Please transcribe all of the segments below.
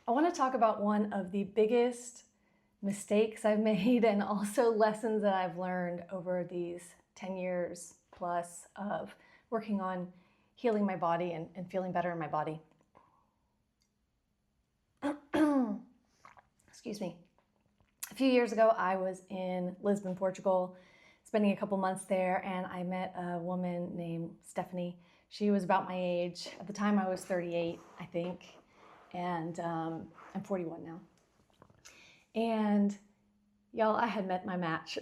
I want to talk about one of the biggest mistakes I've made and also lessons that I've learned over these 10 years plus of working on healing my body and feeling better in my body. Excuse me. A few years ago, I was in Lisbon, Portugal, spending a couple months there, and I met a woman named Stephanie. She was about my age. At the time, I was 38, I think, and I'm 41 now. And y'all, I had met my match.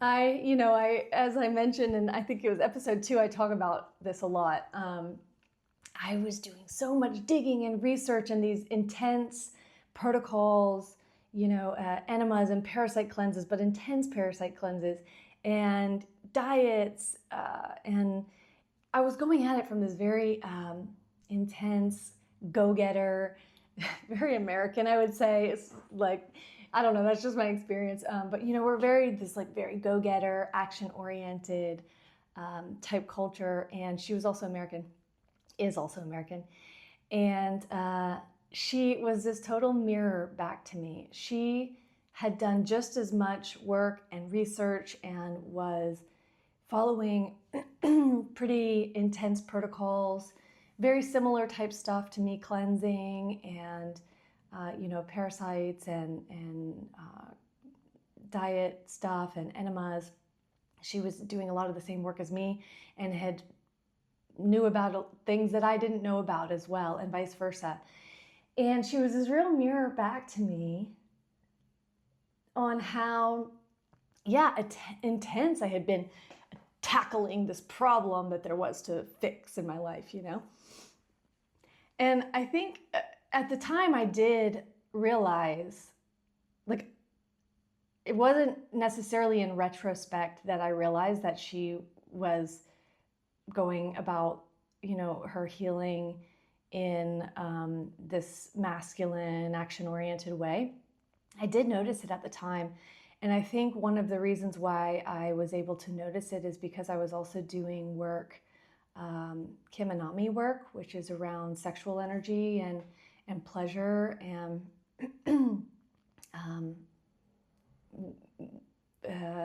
As I mentioned, and I think it was episode 2, I talk about this a lot. I was doing so much digging and research and these intense protocols, enemas and parasite cleanses, but intense parasite cleanses and diets. And I was going at it from this very intense go-getter, very American, I would say. It's like, I don't know, that's just my experience. But we're very go-getter, action-oriented type culture. And she was also American, is also American. And she was this total mirror back to me. She had done just as much work and research and was following pretty intense protocols, very similar type stuff to me, cleansing and parasites and diet stuff and enemas. She was doing a lot of the same work as me and knew about things that I didn't know about as well, and vice versa. And she was this real mirror back to me on how, intense I had been tackling this problem that there was to fix in my life, And I think at the time I did realize, it wasn't necessarily in retrospect that I realized that she was going about, her healing in this masculine, action-oriented way. I did notice it at the time. And I think one of the reasons why I was able to notice it is because I was also doing work, Kimanami work, which is around sexual energy and pleasure and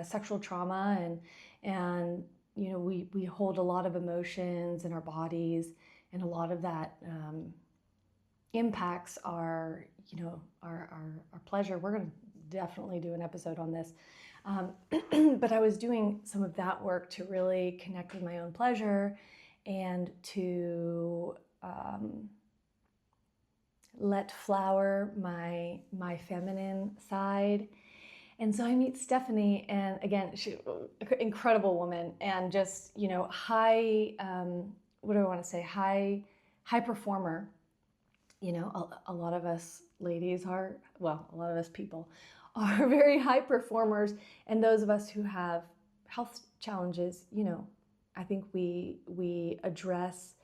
sexual trauma. And we hold a lot of emotions in our bodies, and a lot of that impacts our pleasure. We're going to definitely do an episode on this. But I was doing some of that work to really connect with my own pleasure and to let flower my feminine side. And so I meet Stephanie, and again, she incredible woman, and just, high, what do I want to say? High performer. A lot of us ladies are, a lot of us people are very high performers. And those of us who have health challenges, I think we address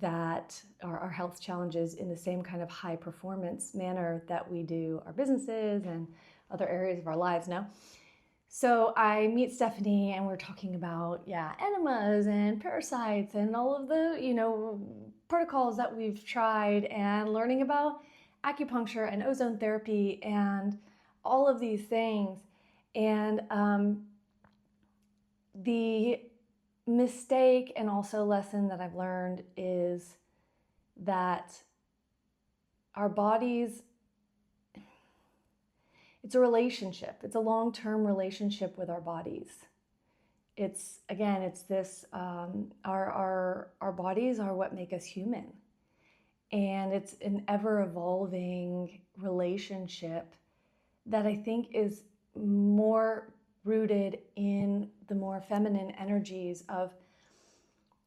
that our health challenges in the same kind of high performance manner that we do our businesses and other areas of our lives now. So I meet Stephanie, and we're talking about, enemas and parasites and all of the, protocols that we've tried, and learning about acupuncture and ozone therapy and all of these things. And the mistake and also lesson that I've learned is that our bodies, it's a relationship. It's a long-term relationship with our bodies. It's this, our bodies are what make us human. And it's an ever-evolving relationship that I think is more rooted in the more feminine energies of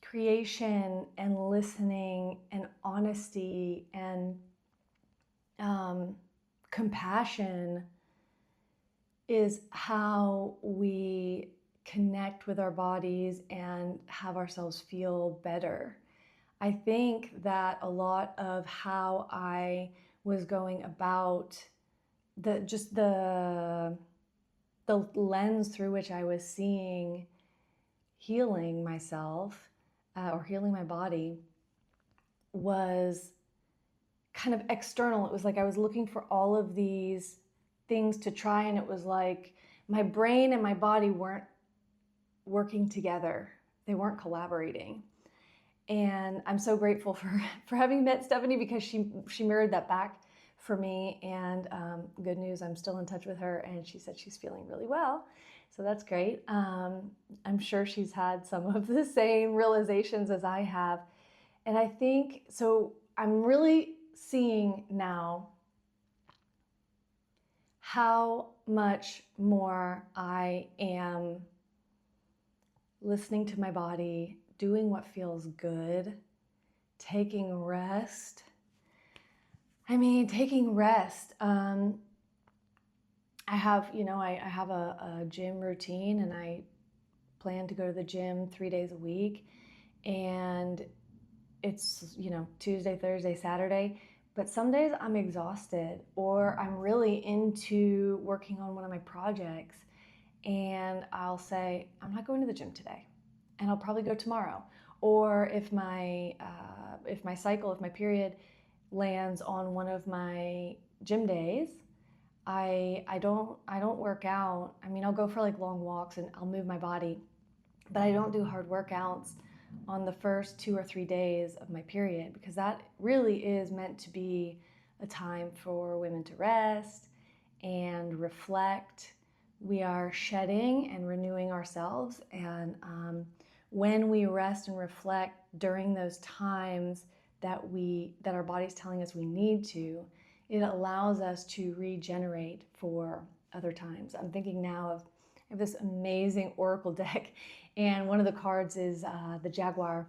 creation and listening and honesty and compassion is how we connect with our bodies and have ourselves feel better. I think that a lot of how I was going about the lens through which I was seeing healing myself or healing my body was kind of external. It was like I was looking for all of these things to try, and it was like my brain and my body weren't working together. They weren't collaborating. And I'm so grateful for having met Stephanie, because she mirrored that back for me. And good news, I'm still in touch with her, and she said she's feeling really well. So that's great. I'm sure she's had some of the same realizations as I have. And I think, so I'm really seeing now how much more I am listening to my body, doing what feels good, taking rest. Taking rest. I have, I have a gym routine, and I plan to go to the gym 3 days a week. And it's, Tuesday, Thursday, Saturday. But some days I'm exhausted, or I'm really into working on one of my projects, and I'll say, I'm not going to the gym today, and I'll probably go tomorrow. Or if my period lands on one of my gym days, I don't work out. I'll go for like long walks and I'll move my body, but I don't do hard workouts on the first 2 or 3 days of my period, because that really is meant to be a time for women to rest and reflect. We are shedding and renewing ourselves, and when we rest and reflect during those times that our body's telling us we need to, it allows us to regenerate for other times. I'm thinking now of, I have this amazing oracle deck, and one of the cards is the Jaguar,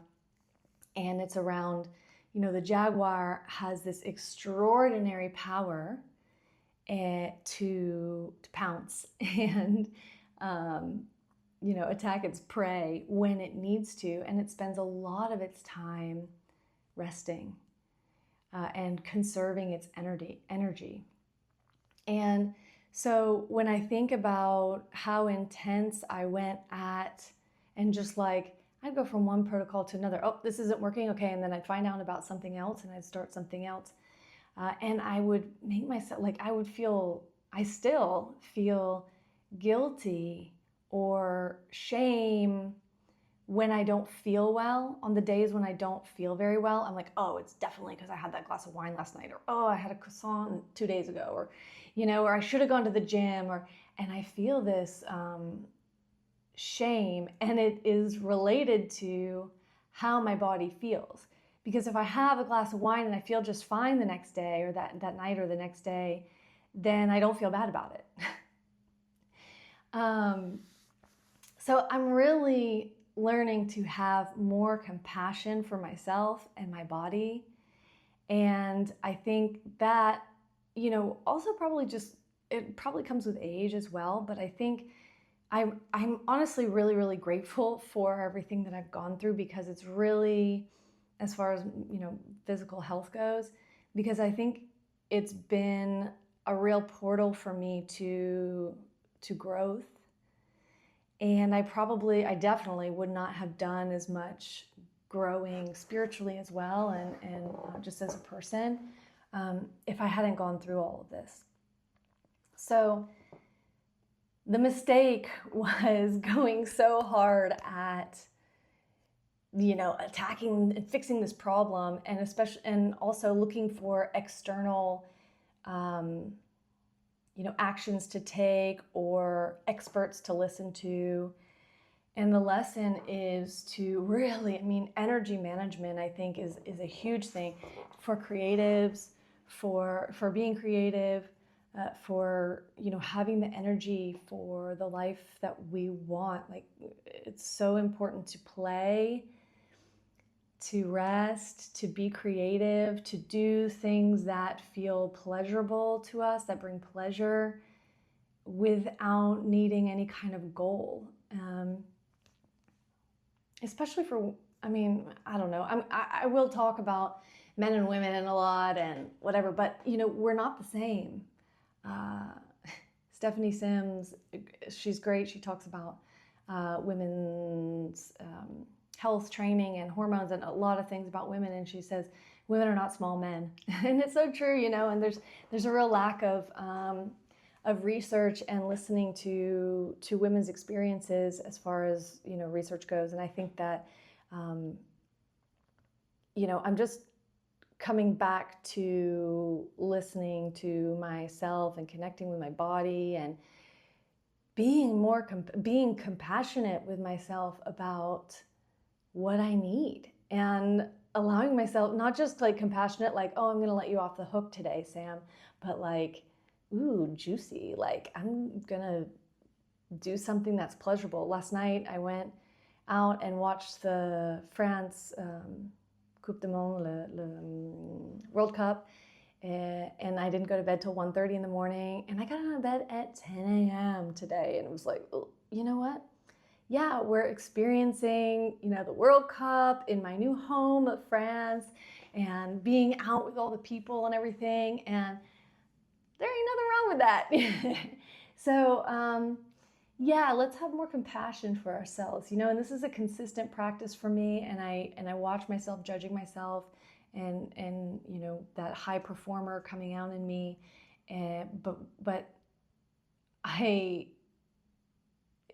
and it's around, the Jaguar has this extraordinary power to pounce and attack its prey when it needs to, and it spends a lot of its time resting and conserving its energy. And so when I think about how intense I went at, and just like I'd go from one protocol to another, oh, this isn't working, okay, and then I'd find out about something else, and I'd start something else. And I would make myself, I still feel guilty or shame when I don't feel well. On the days when I don't feel very well, I'm like, oh, it's definitely because I had that glass of wine last night, or oh, I had a croissant 2 days ago, or or I should have gone to the gym, and I feel this shame, and it is related to how my body feels. Because if I have a glass of wine and I feel just fine the next day, or that night or the next day, then I don't feel bad about it. So I'm really learning to have more compassion for myself and my body. And I think that, also it probably comes with age as well, but I think I'm honestly really, really grateful for everything that I've gone through, because it's really, as far as, physical health goes, because I think it's been a real portal for me to growth. And I definitely would not have done as much growing spiritually as well, and just as a person, if I hadn't gone through all of this. So the mistake was going so hard at, attacking and fixing this problem, and also looking for external, actions to take or experts to listen to. And the lesson is to really, energy management, I think, is a huge thing for creatives, for being creative, for, having the energy for the life that we want. Like, it's so important to play, to rest, to be creative, to do things that feel pleasurable to us, that bring pleasure, without needing any kind of goal. Especially for, I don't know, I will talk about men and women and a lot and whatever, but we're not the same. Stephanie Sims, she's great. She talks about women's health training and hormones and a lot of things about women, and she says women are not small men. And it's so true, you know, and there's a real lack of research and listening to women's experiences as far as, you know, research goes. And I think that, you know, I'm just coming back to listening to myself and connecting with my body and being compassionate with myself about what I need, and allowing myself, not just like compassionate, like, oh, I'm going to let you off the hook today, Sam, but like, ooh, juicy, like I'm going to do something that's pleasurable. Last night I went out and watched the France Coupe du Monde, World Cup, and I didn't go to bed till 1:30 in the morning, and I got out of bed at 10 a.m. today, and it was like, oh, you know what? Yeah, we're experiencing, you know, the World Cup in my new home of France, and being out with all the people and everything, and there ain't nothing wrong with that. So, yeah, let's have more compassion for ourselves, you know, and this is a consistent practice for me, and I watch myself judging myself, and you know, that high performer coming out in me, but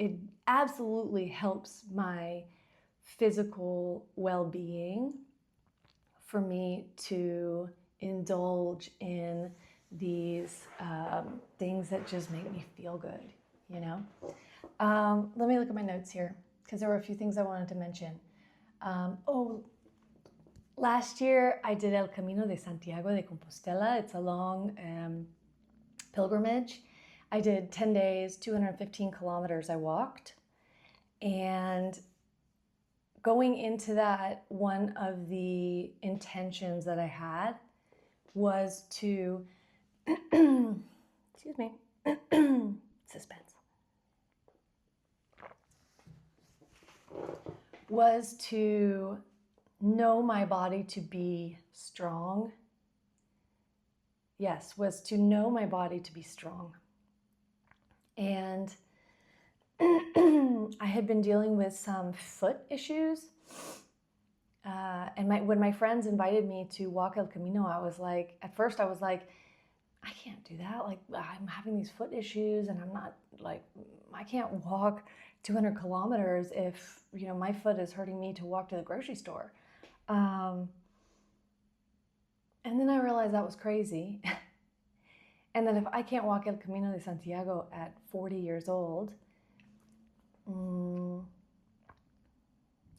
it absolutely helps my physical well-being for me to indulge in these things that just make me feel good, you know? Let me look at my notes here, because there were a few things I wanted to mention. Last year I did El Camino de Santiago de Compostela. It's a long pilgrimage. I did 10 days, 215 kilometers I walked. And going into that, one of the intentions that I had was to, excuse me, suspense, was to know my body to be strong. Yes, was to know my body to be strong. And I had been dealing with some foot issues. And when my friends invited me to walk El Camino, I was like, at first I was like, I can't do that. Like, I'm having these foot issues, and I'm not, like, I can't walk 200 kilometers if, you know, my foot is hurting me to walk to the grocery store. And then I realized that was crazy. And that if I can't walk El Camino de Santiago at 40 years old,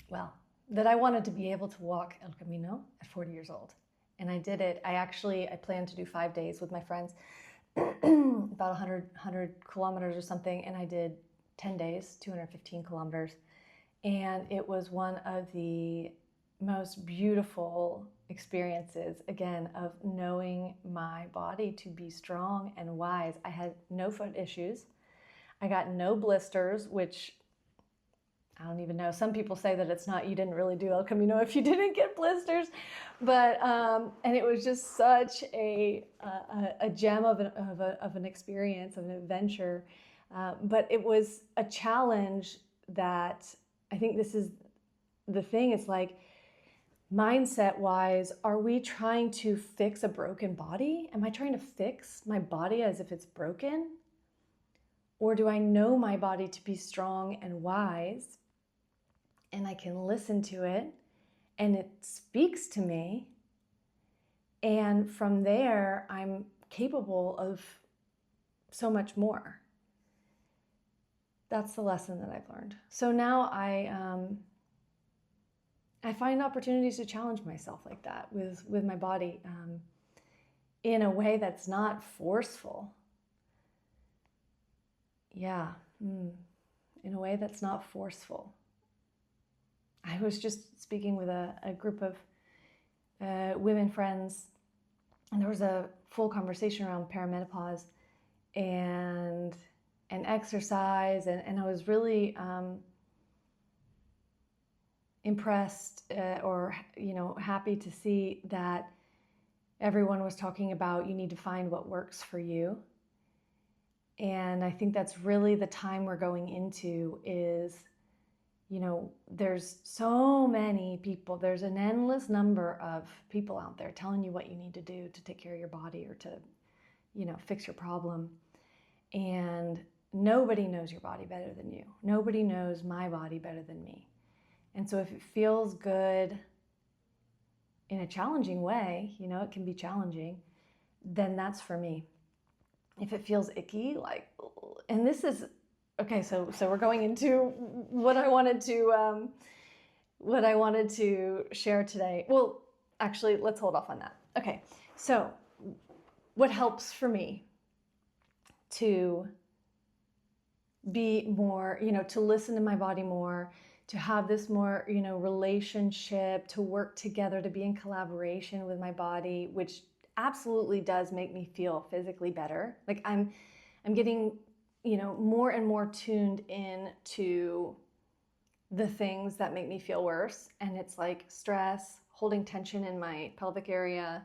well, that I wanted to be able to walk El Camino at 40 years old. And I did it. I planned to do 5 days with my friends, about 100 kilometers or something. And I did 10 days, 215 kilometers. And it was one of the most beautiful experiences, again, of knowing my body to be strong and wise. I had no foot issues. I got no blisters, which I don't even know. Some people say that it's not, you didn't really do El Camino if you didn't get blisters. But, and it was just such a gem of an experience, of an adventure. But it was a challenge that, I think this is the thing. It's like, mindset wise, are we trying to fix a broken body? Am I trying to fix my body as if it's broken? Or do I know my body to be strong and wise, and I can listen to it, and it speaks to me, and from there I'm capable of so much more? That's the lesson that I've learned. So now I find opportunities to challenge myself like that with my body, in a way that's not forceful. Yeah, in a way that's not forceful. I was just speaking with a group of women friends, and there was a full conversation around perimenopause and exercise, and I was really impressed, or, you know, happy to see that everyone was talking about, you need to find what works for you. And I think that's really the time we're going into, is there's so many people, there's an endless number of people out there telling you what you need to do to take care of your body or to, fix your problem. And nobody knows your body better than you. Nobody knows my body better than me. And so if it feels good in a challenging way, it can be challenging, then that's for me. If it feels icky, and this is, okay, so we're going into what I wanted to share today. Well, actually, let's hold off on that. Okay, so what helps for me to be more, to listen to my body more, to have this more, relationship, to work together, to be in collaboration with my body, which absolutely does make me feel physically better. Like I'm getting, more and more tuned in to the things that make me feel worse. And it's like stress, holding tension in my pelvic area.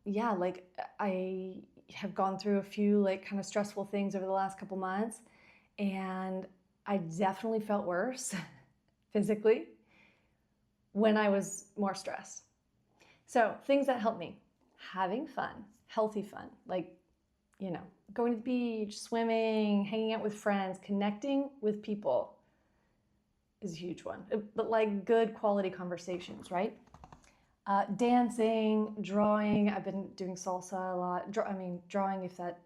Like I have gone through a few like kind of stressful things over the last couple months, and I definitely felt worse physically when I was more stressed. So things that help me: having fun, healthy fun, like, going to the beach, swimming, hanging out with friends, connecting with people is a huge one, but like good quality conversations, right? Dancing, drawing. I've been doing salsa a lot. Drawing, if that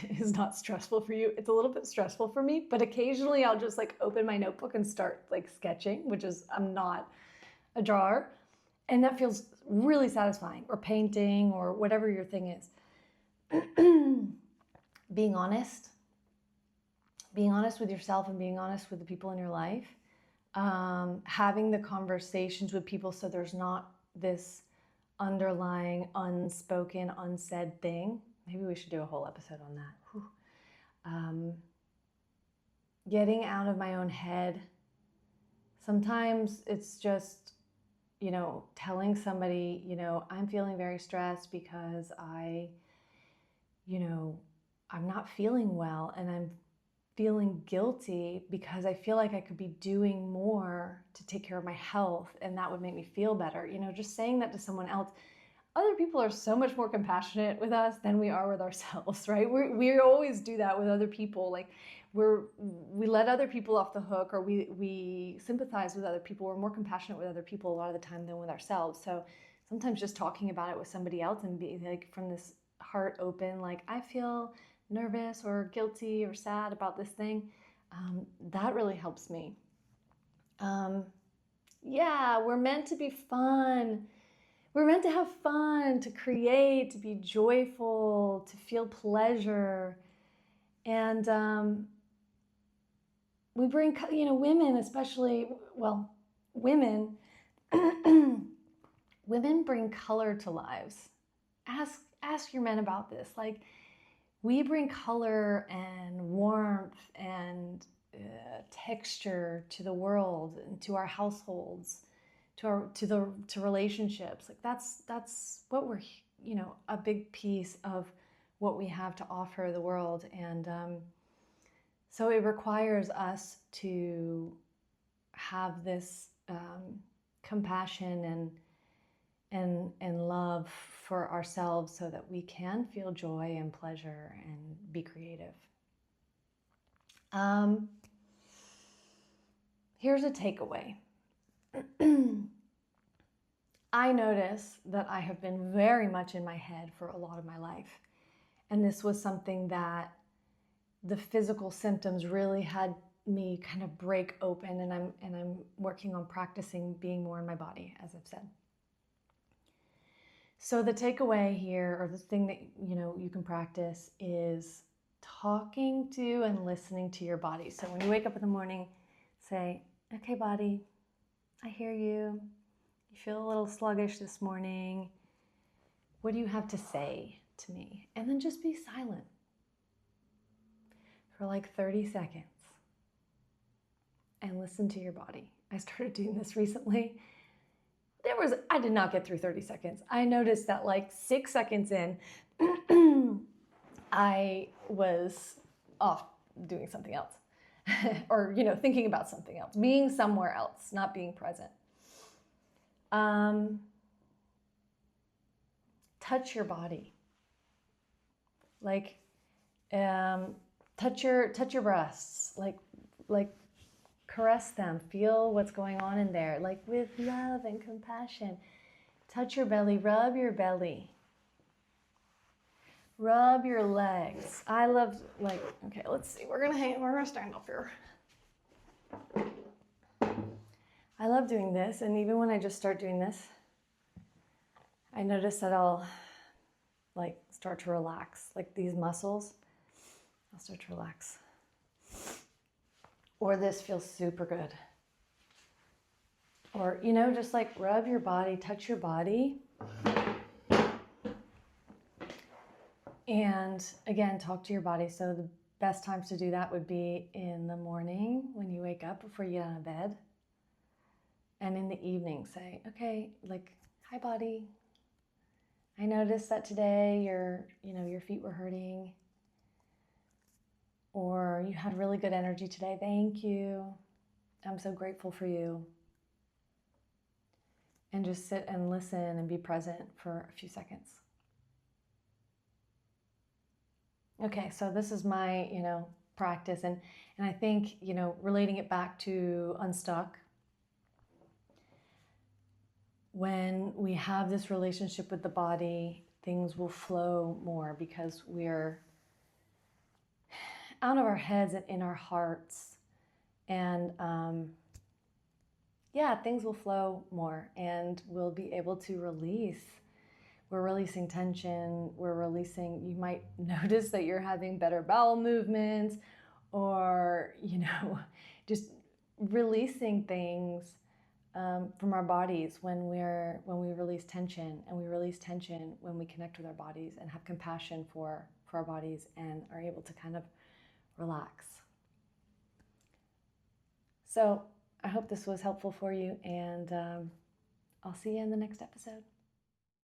is not stressful for you. It's a little bit stressful for me, but occasionally I'll just like open my notebook and start like sketching, which is, I'm not a drawer. And that feels really satisfying. Or painting, or whatever your thing is. Being honest with yourself and being honest with the people in your life. Having the conversations with people so there's not this underlying, unspoken, unsaid thing. Maybe we should do a whole episode on that. Getting out of my own head. Sometimes it's just, telling somebody, I'm feeling very stressed because I'm not feeling well, and I'm feeling guilty because I feel like I could be doing more to take care of my health, and that would make me feel better. Just saying that to someone else. Other people are so much more compassionate with us than we are with ourselves, right? We always do that with other people. Like we let other people off the hook, or we sympathize with other people. We're more compassionate with other people a lot of the time than with ourselves. So sometimes just talking about it with somebody else and be like from this heart open, like I feel nervous or guilty or sad about this thing, that really helps me. We're meant to be fun. We're meant to have fun, to create, to be joyful, to feel pleasure. And we bring, women especially, women, women bring color to lives. Ask your men about this. Like, we bring color and warmth and texture to the world and to our households, to relationships. Like that's what we're, a big piece of what we have to offer the world. And so it requires us to have this compassion and love for ourselves so that we can feel joy and pleasure and be creative. Here's a takeaway. I notice that I have been very much in my head for a lot of my life. And this was something that the physical symptoms really had me kind of break open, and I'm working on practicing being more in my body, as I've said. So the takeaway here, or the thing that you can practice, is talking to and listening to your body. So when you wake up in the morning, say, okay, body, I hear you. You feel a little sluggish this morning. What do you have to say to me? And then just be silent for like 30 seconds and listen to your body. I started doing this recently. I did not get through 30 seconds. I noticed that like 6 seconds in, I was off doing something else. or, thinking about something else, being somewhere else, not being present. Touch your body. Like, touch your breasts, like caress them, feel what's going on in there, like with love and compassion. Touch your belly, rub your belly. Rub your legs. I love, okay, let's see. We're gonna stand up here. I love doing this, and even when I just start doing this, I notice that I'll start to relax. Like these muscles, I'll start to relax. Or this feels super good. Or, just like rub your body, touch your body. And again, talk to your body. So the best times to do that would be in the morning when you wake up before you get out of bed. And in the evening, say, okay, hi body. I noticed that today your feet were hurting. Or you had really good energy today. Thank you. I'm so grateful for you. And just sit and listen and be present for a few seconds. Okay, so this is my, practice. And I think, relating it back to Unstuck, when we have this relationship with the body, things will flow more because we're out of our heads and in our hearts. And things will flow more and we'll be able to release. We're releasing tension. You might notice that you're having better bowel movements or, just releasing things from our bodies when we release tension, and we release tension when we connect with our bodies and have compassion for our bodies and are able to kind of relax. So I hope this was helpful for you, and I'll see you in the next episode.